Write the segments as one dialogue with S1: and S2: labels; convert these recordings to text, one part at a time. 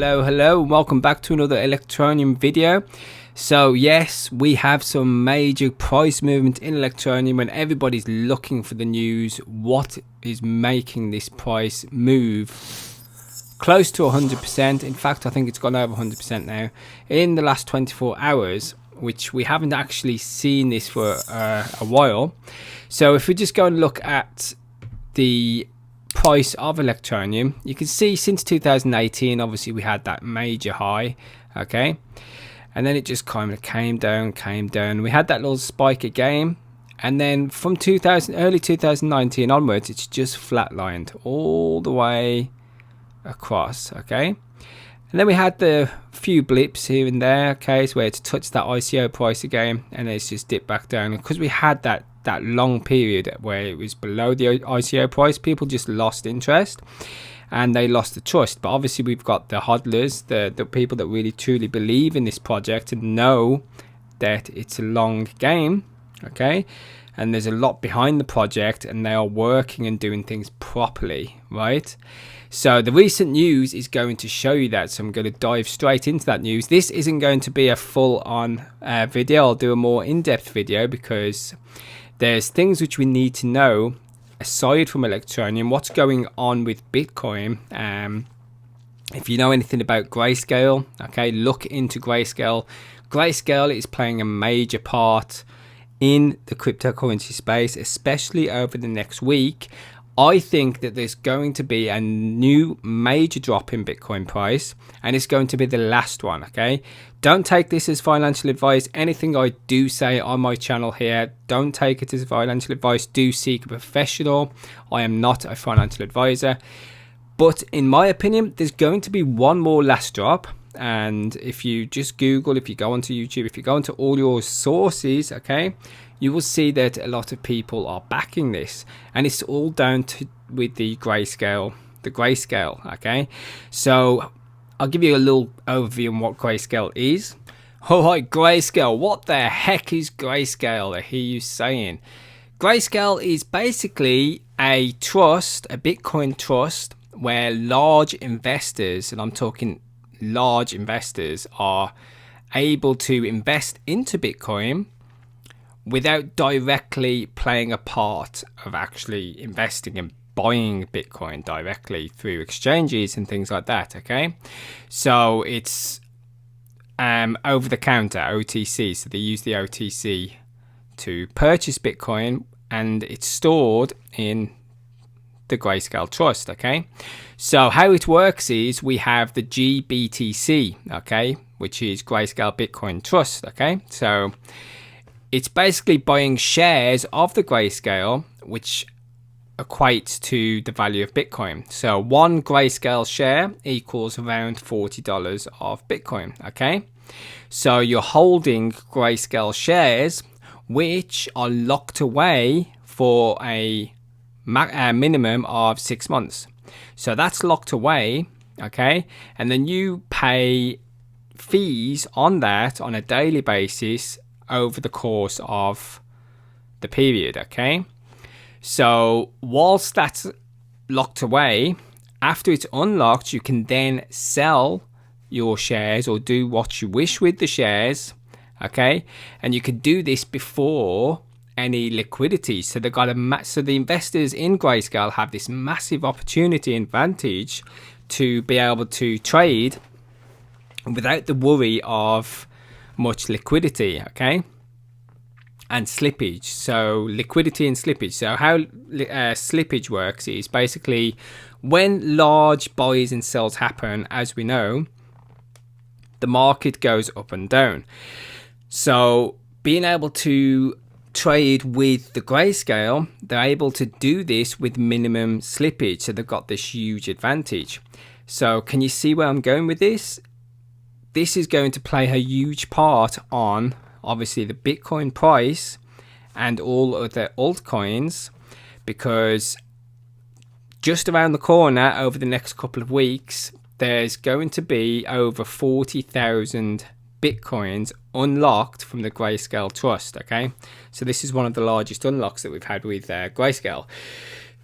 S1: Hello, welcome back to another Electroneum video. So yes, we have some major price movement in Electroneum and everybody's looking for the news. What is making this price move close to 100%? In fact, I think it's gone over 100% now in the last 24 hours, which we haven't actually seen this for a while. So if we just go and look at the price of Electroneum, you can see since 2018 obviously we had that major high, okay, and then it just kind of came down. We had that little spike again, and then from early 2019 onwards it's just flatlined all the way across, okay. And then we had the few blips here and there, okay, so where it's touched that ICO price again, and it's just dipped back down. Because we had that long period where it was below the ICO price, people just lost interest and they lost the trust. But obviously we've got the hodlers, the people that really truly believe in this project and know that it's a long game, okay, and there's a lot behind the project and they are working and doing things properly, right? So the recent news is going to show you that, so I'm going to dive straight into that news. This isn't going to be a full-on video. I'll do a more in-depth video because there's things which we need to know aside from Electroneum, what's going on with Bitcoin. If you know anything about Greyscale, okay, look into Greyscale. Greyscale is playing a major part in the cryptocurrency space, especially over the next week. I think that there's going to be a new major drop in Bitcoin price, and it's going to be the last one, okay? Don't take this as financial advice. Anything I do say on my channel here, don't take it as financial advice. Do seek a professional. I am not a financial advisor. But in my opinion, there's going to be one more last drop. And if you just Google, if you go onto YouTube, if you go into all your sources, okay, you will see that a lot of people are backing this, and it's all down to with the Greyscale, okay. So I'll give you a little overview on what Greyscale is. Alright, Greyscale, what the heck is Greyscale? I hear you saying. Greyscale is basically a trust, a Bitcoin trust, where large investors, and I'm talking large investors, are able to invest into Bitcoin without directly playing a part of actually investing and buying Bitcoin directly through exchanges and things like that, okay. So it's over the counter, OTC, so they use the OTC to purchase Bitcoin, and it's stored in the Greyscale trust, okay. So how it works is we have the GBTC, okay, which is Greyscale Bitcoin Trust, okay. So it's basically buying shares of the Greyscale, which equates to the value of Bitcoin. So one Greyscale share equals around $40 of Bitcoin, okay. So you're holding Greyscale shares which are locked away for a minimum of 6 months. So that's locked away, okay, and then you pay fees on that on a daily basis over the course of the period, okay. So whilst that's locked away, after it's unlocked, you can then sell your shares or do what you wish with the shares, okay, and you can do this before any liquidity. So they got so the investors in Greyscale have this massive opportunity advantage to be able to trade without the worry of much liquidity, okay, and slippage. So liquidity and slippage. So how slippage works is basically when large buys and sells happen, as we know, the market goes up and down. So being able to trade with the Greyscale, they're able to do this with minimum slippage, so they've got this huge advantage. So can you see where I'm going with this? This is going to play a huge part on obviously the Bitcoin price and all of the altcoins, because just around the corner over the next couple of weeks there's going to be over 40,000 Bitcoins unlocked from the Greyscale trust, okay. So this is one of the largest unlocks that we've had with Greyscale.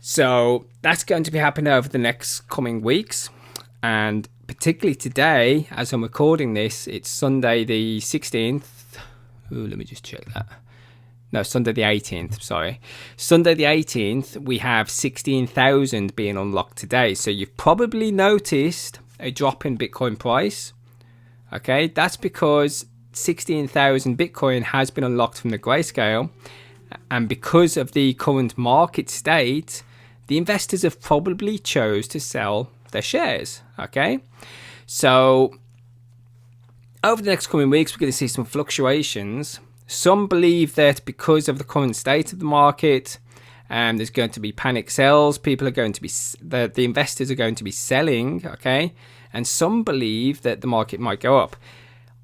S1: So that's going to be happening over the next coming weeks, and particularly today, as I'm recording this, it's Sunday the 16th. Ooh, let me just check that. No, Sunday the 18th, sorry. Sunday the 18th, we have 16,000 being unlocked today. So you've probably noticed a drop in Bitcoin price. Okay, that's because 16,000 Bitcoin has been unlocked from the Greyscale. And because of the current market state, the investors have probably chose to sell their shares. Okay, so over the next coming weeks, we're going to see some fluctuations. Some believe that because of the current state of the market, there's going to be panic sells. People are going to be, the investors are going to be selling. Okay, and some believe that the market might go up.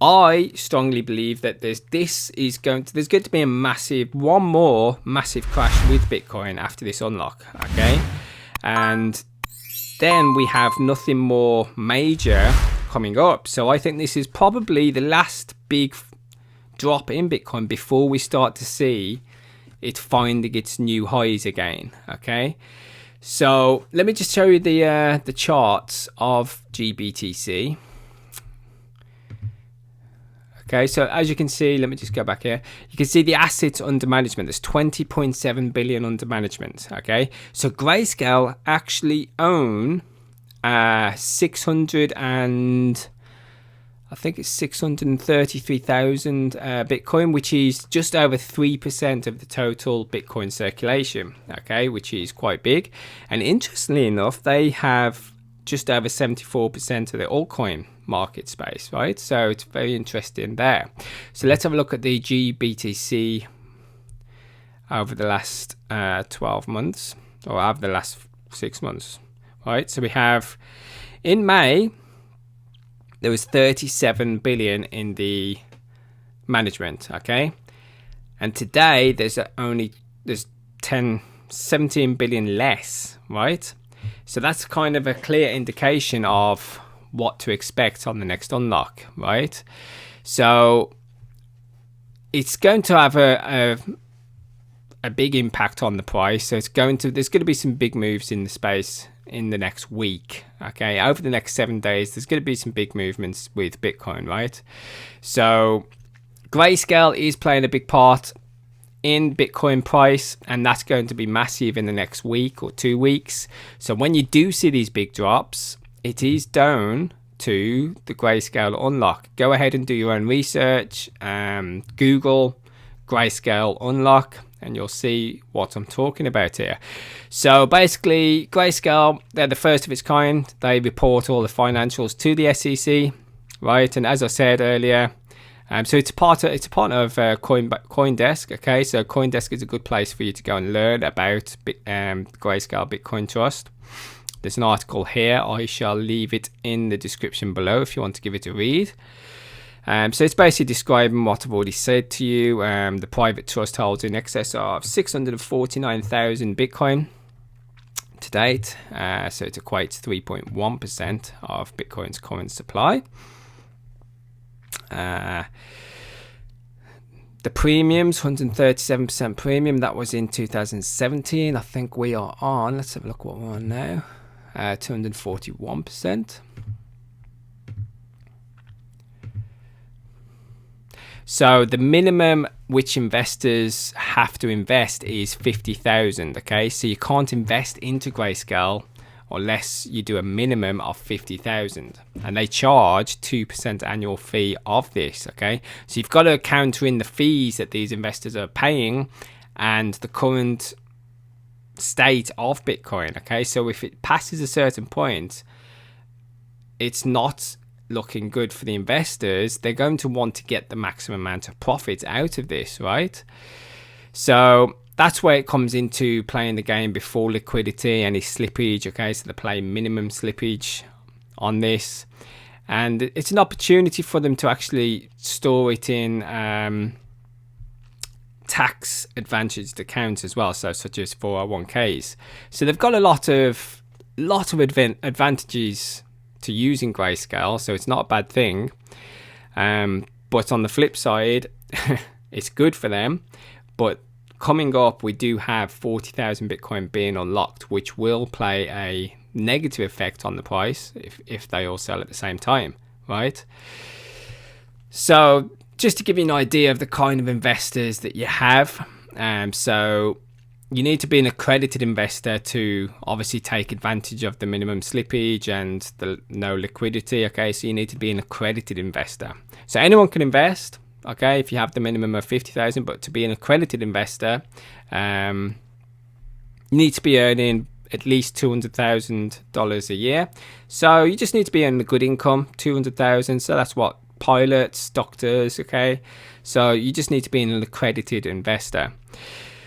S1: I strongly believe that there's going to be one more massive crash with Bitcoin after this unlock. Okay, and then we have nothing more major coming up. So I think this is probably the last big drop in Bitcoin before we start to see it finding its new highs again. Okay, so let me just show you the charts of GBTC. Okay, so as you can see, let me just go back here. You can see the assets under management. There's 20.7 billion under management. Okay, so Greyscale actually own 633,000 Bitcoin, which is just over 3% of the total Bitcoin circulation. Okay, which is quite big. And interestingly enough, they have just over 74% of the altcoin market space, right? So it's very interesting there. So let's have a look at the GBTC over the last 12 months, or over the last 6 months, right? So we have in May there was 37 billion in the management. Okay, and today there's 17 billion less, right? So that's kind of a clear indication of what to expect on the next unlock, right? So it's going to have a big impact on the price. So there's going to be some big moves in the space in the next week. Okay, over the next 7 days, there's going to be some big movements with Bitcoin, right? So Greyscale is playing a big part in Bitcoin price, and that's going to be massive in the next week or 2 weeks. So when you do see these big drops, it is down to the Greyscale unlock. Go ahead and do your own research. Google Greyscale unlock, and you'll see what I'm talking about here. So basically, Greyscale, they're the first of its kind. They report all the financials to the SEC, right? And as I said earlier, so it's a partner of CoinDesk. Okay, so CoinDesk is a good place for you to go and learn about Greyscale Bitcoin Trust. There's an article here. I shall leave it in the description below if you want to give it a read. So it's basically describing what I've already said to you. The private trust holds in excess of 649,000 Bitcoin to date. So it equates 3.1% of Bitcoin's current supply. The premiums, 137% premium. That was in 2017. I think we are on. Let's have a look what we're on now. 241%. So the minimum which investors have to invest is 50,000. Okay, so you can't invest into Greyscale unless you do a minimum of 50,000, and they charge 2% annual fee of this. Okay, so you've got to counter in the fees that these investors are paying and the current state of Bitcoin. Okay, so if it passes a certain point, it's not looking good for the investors. They're going to want to get the maximum amount of profit out of this, right? So that's where it comes into playing the game before liquidity, any slippage. Okay, so they play minimum slippage on this, and it's an opportunity for them to actually store it in tax advantaged accounts as well, so such as 401ks. So they've got a lot of advantages to using Greyscale, so it's not a bad thing. But on the flip side, it's good for them, but coming up, we do have 40,000 Bitcoin being unlocked, which will play a negative effect on the price if they all sell at the same time, right? So just to give you an idea of the kind of investors that you have, so you need to be an accredited investor to obviously take advantage of the minimum slippage and the no liquidity. Okay, so you need to be an accredited investor. So anyone can invest, okay, if you have the minimum of 50,000, but to be an accredited investor, you need to be earning at least $200,000 a year. So you just need to be earning a good income, 200,000. So that's what pilots, doctors, okay. So you just need to be an accredited investor.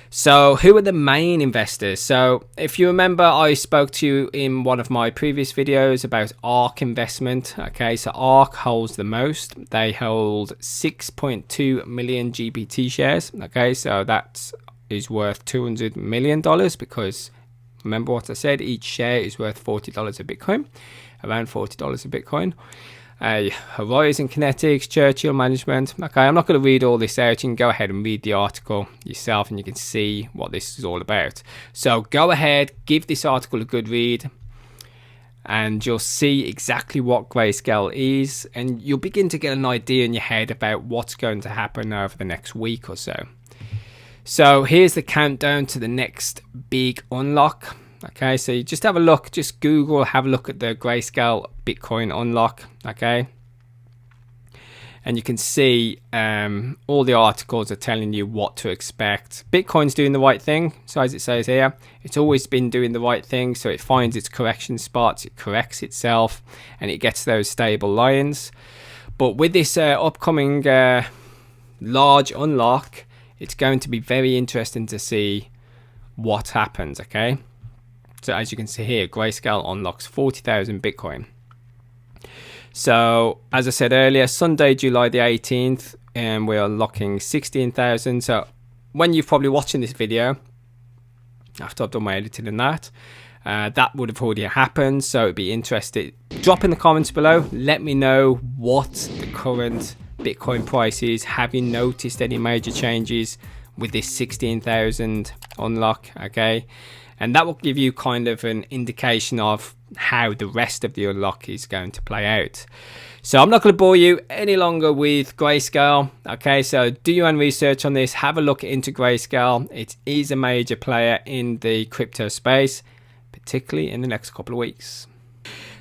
S1: So who are the main investors? So if you remember, I spoke to you in one of my previous videos about ARK investment. Okay, so ARK holds the most. They hold 6.2 million GBT shares. Okay, so that is worth $200 million because remember what I said, each share is worth $40 a Bitcoin, around $40 a Bitcoin. Horizon Kinetics, Churchill Management. Okay, I'm not going to read all this out. You can go ahead and read the article yourself and you can see what this is all about. So go ahead, give this article a good read and you'll see exactly what Greyscale is, and you'll begin to get an idea in your head about what's going to happen over the next week or so. So here's the countdown to the next big unlock. Okay, so you just have a look, just Google, have a look at the Greyscale Bitcoin unlock, okay? And you can see all the articles are telling you what to expect. Bitcoin's doing the right thing, so as it says here, it's always been doing the right thing, so it finds its correction spots, it corrects itself, and it gets those stable lines. But with this upcoming large unlock, it's going to be very interesting to see what happens, okay? So as you can see here, Greyscale unlocks 40,000 Bitcoin. So as I said earlier, Sunday, July the 18th, and we're unlocking 16,000. So when you're probably watching this video, after I've done my editing and that would have already happened. So it'd be interesting. Drop in the comments below. Let me know what the current Bitcoin price is. Have you noticed any major changes with this 16,000 unlock? Okay. And that will give you kind of an indication of how the rest of the unlock is going to play out. So I'm not going to bore you any longer with Greyscale. Okay, so do your own research on this. Have a look into Greyscale. It is a major player in the crypto space, particularly in the next couple of weeks.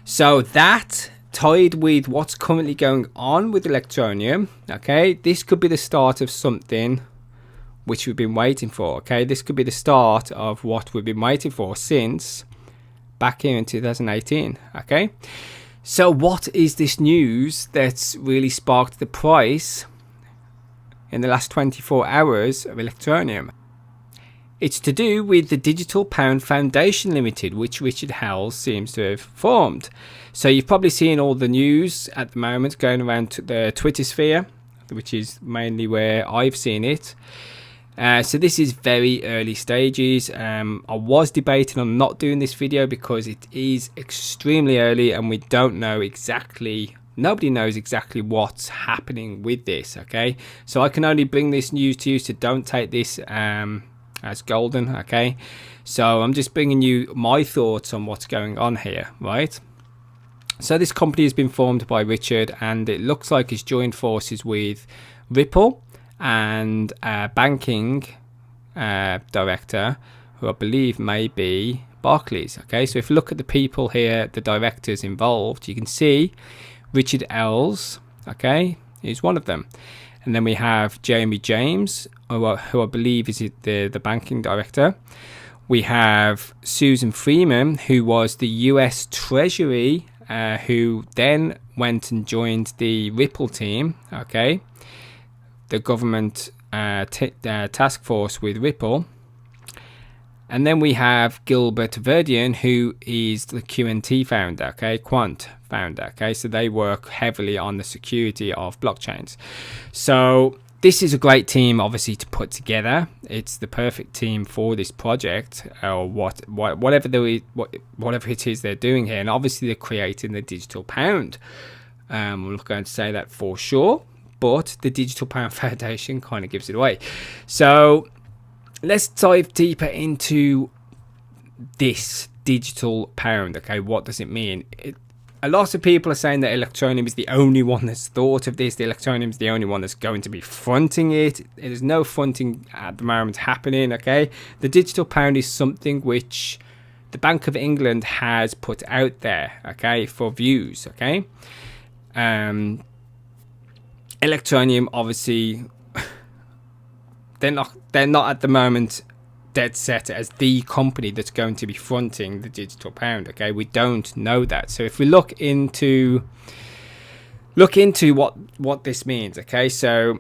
S1: So that tied with what's currently going on with Electroneum, okay, this could be the start of something which we've been waiting for. Okay, this could be the start of what we've been waiting for since back here in 2018. Okay, so what is this news that's really sparked the price in the last 24 hours of Electroneum? It's to do with the Digital Pound Foundation Limited, which Richard Howells seems to have formed. So you've probably seen all the news at the moment going around the Twitter sphere, which is mainly where I've seen it. So this is very early stages. I was debating on not doing this video because it is extremely early and we don't know exactly, nobody knows exactly what's happening with this, okay? So I can only bring this news to you, so don't take this as golden, okay? So I'm just bringing you my thoughts on what's going on here, right? So this company has been formed by Richard and it looks like it's joined forces with Ripple and banking director, who I believe may be Barclays. Okay, so if you look at the people here, the directors involved, you can see Richard Ells, okay, is one of them. And then we have Jamie James, who I believe is the banking director. We have Susan Freeman, who was the US Treasury, who then went and joined the Ripple team, okay, the government task force with Ripple. And then we have Gilbert Verdian, who is the QNT founder, okay, Quant founder, okay, so they work heavily on the security of blockchains. So this is a great team, obviously, to put together. It's the perfect team for this project, or whatever it is they're doing here. And obviously, they're creating the digital pound. I'm not going to say that for sure, but the Digital Pound Foundation kind of gives it away. So let's dive deeper into this digital pound. Okay, what does it mean? A lot of people are saying that Electroneum is the only one that's thought of this. The Electroneum is the only one that's going to be fronting it. There's no fronting at the moment happening. Okay, the digital pound is something which the Bank of England has put out there, okay, for views. Okay, Electroneum, obviously, they're not at the moment dead set as the company that's going to be fronting the digital pound. Okay, we don't know that. So if we look into what this means, okay, so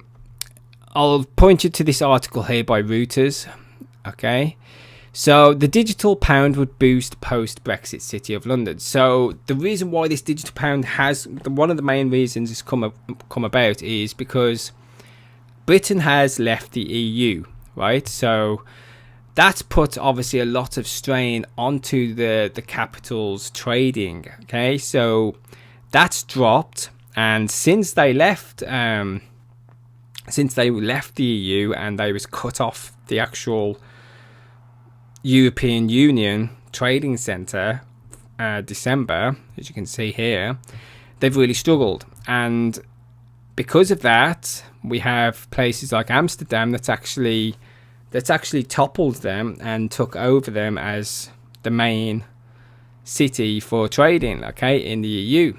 S1: I'll point you to this article here by Reuters. Okay, so the digital pound would boost post-Brexit City of London. So the reason why this digital pound has, one of the main reasons it's come about is because Britain has left the EU, right? So that's put obviously a lot of strain onto the capital's trading. Okay, so that's dropped, and since they left the EU and they was cut off the actual European Union trading centre December, as you can see here, they've really struggled. And because of that, we have places like Amsterdam that's actually toppled them and took over them as the main city for trading, okay, in the EU.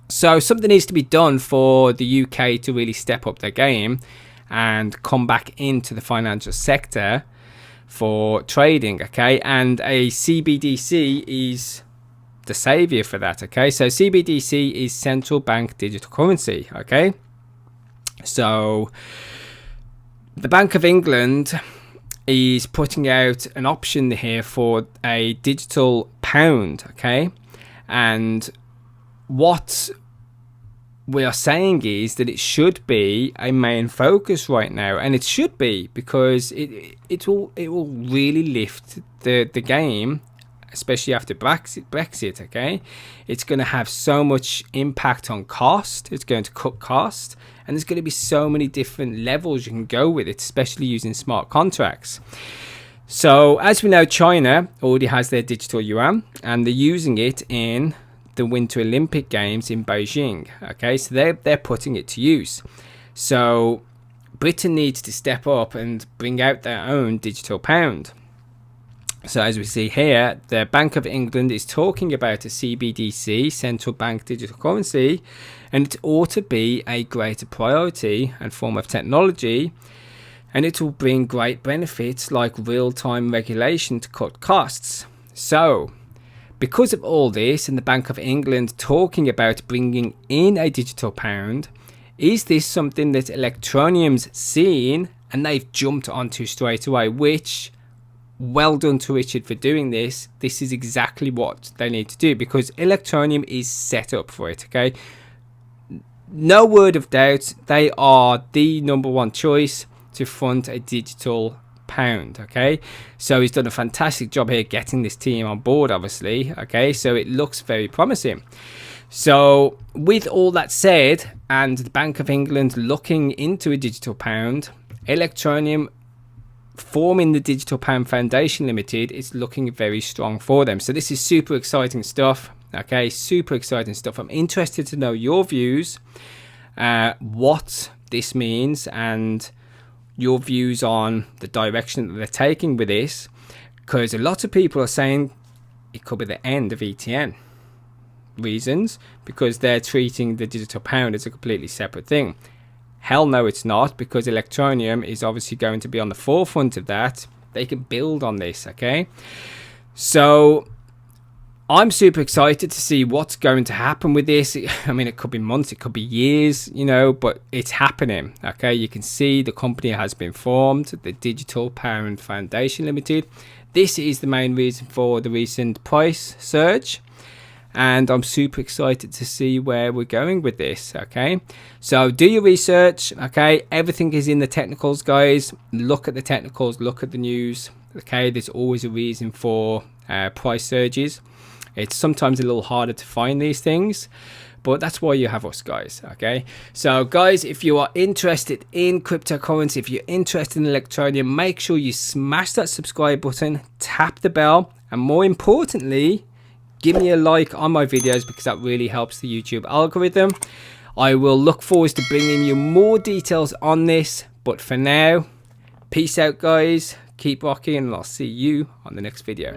S1: So something needs to be done for the UK to really step up their game and come back into the financial sector for trading, okay, and a CBDC is the savior for that. Okay, so CBDC is central bank digital currency. Okay, so the Bank of England is putting out an option here for a digital pound. Okay, and what we are saying is that it should be a main focus right now, and it should be, because it will really lift the game, especially after Brexit. Okay, it's going to have so much impact on cost. It's going to cut cost, and there's going to be so many different levels you can go with it, especially using smart contracts. So as we know, China already has their digital yuan, and they're using it in the Winter Olympic Games in Beijing. Okay, so they're putting it to use. So Britain needs to step up and bring out their own digital pound. So as we see here, the Bank of England is talking about a CBDC, central bank digital currency, and it ought to be a greater priority and form of technology, and it will bring great benefits like real-time regulation to cut costs. So because of all this, and the Bank of England talking about bringing in a digital pound, is this something that Electroneum's seen and they've jumped onto straight away? Which, well done to Richard for doing this. This is exactly what they need to do, because Electroneum is set up for it. Okay, no word of doubt, they are the number one choice to front a digital pound. Okay, so he's done a fantastic job here getting this team on board, obviously. Okay, so it looks very promising. So with all that said, and the Bank of England looking into a digital pound, Electroneum forming the Digital Pound Foundation Limited is looking very strong for them. So this is super exciting stuff. Okay, super exciting stuff. I'm interested to know your views, what this means, and your views on the direction that they're taking with this, because a lot of people are saying it could be the end of ETN. Reasons, because they're treating the digital pound as a completely separate thing. Hell no, it's not, because Electroneum is obviously going to be on the forefront of that. They can build on this. Okay, so I'm super excited to see what's going to happen with this. I mean, it could be months, it could be years, you know, but it's happening. Okay, you can see the company has been formed, the Digital Pound Foundation Limited. This is the main reason for the recent price surge, and I'm super excited to see where we're going with this. Okay, so do your research. Okay, everything is in the technicals, guys. Look at the technicals, look at the news. Okay, there's always a reason for price surges. It's sometimes a little harder to find these things, but that's why you have us, guys. Okay, so guys, if you are interested in cryptocurrency, if you're interested in Electroneum, make sure you smash that subscribe button, tap the bell, and more importantly, give me a like on my videos, because that really helps the YouTube algorithm. I will look forward to bringing you more details on this, but for now, peace out, guys. Keep rocking, and I'll see you on the next video.